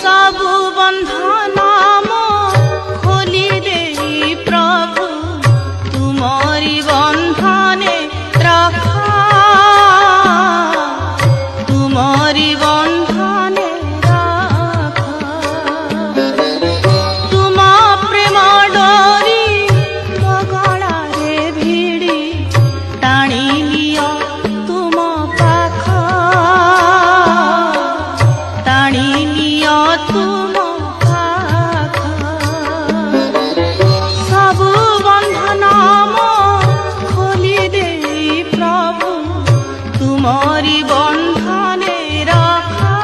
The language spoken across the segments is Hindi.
सबु बंधन खोली दे प्रभु तुमरी बंधने रखा तुमरी बंधने रखा तुम प्रेम डोरी गला रे भिड़ी टाणी लिया तुम पाख टाणी लिया तुम पाख सबु बंधन खोली दे प्रभु तुमरी बंधने रखा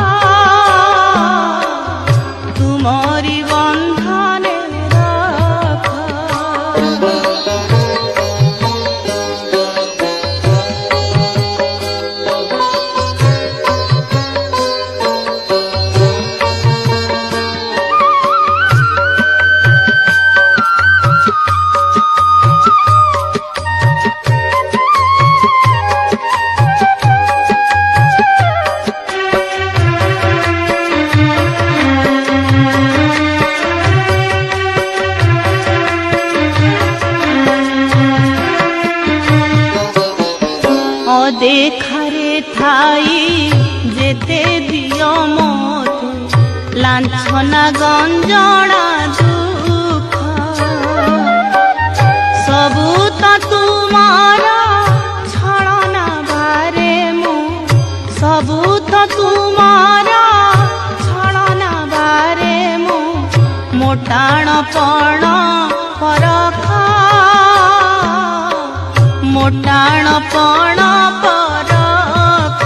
तुमरी बंधने रखा देखारे थाई जेते दियो मोते लांछना गंजना दुख सबु तो तुमारा छलना बारे मु सबु तो तुमारा छलना बारे मु मोटाण पण परखा मोटाण पण परख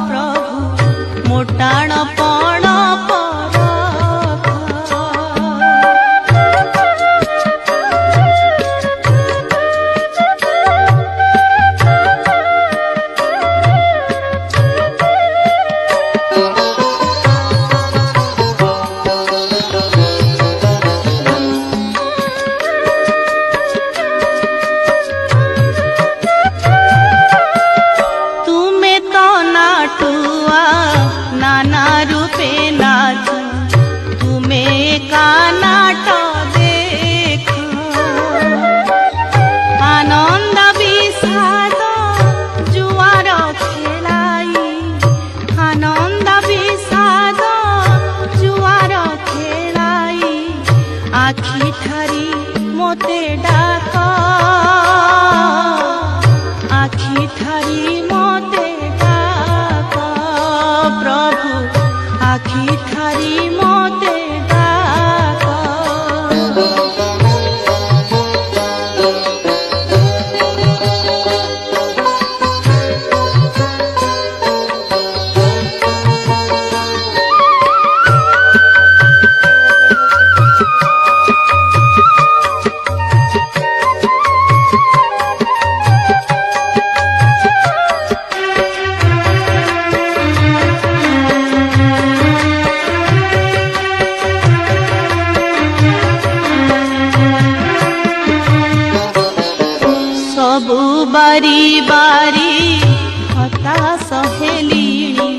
प्रभु मोटाण पण परख नाना रूपे नाच तुम्हें का नाट देख आनंद विषाद जुआर खेलाई आनंद विषाद जुआर खेलाई आखि ठारी मोते डाक आखि ठारी मोते प्रभु आखि ठारी मोते डाक सबु बारी बारी हताश हेलिणी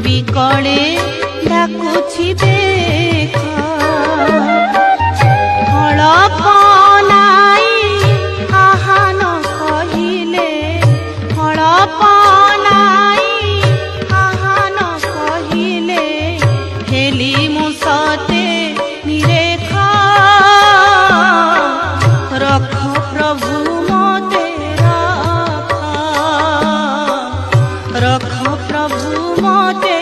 बिकड़े डाकुछि देख फल पनाई आहान कहिले फल पनाई आहान कहिले हेली मुसते निरेख रख प्रभु रख प्रभु मोते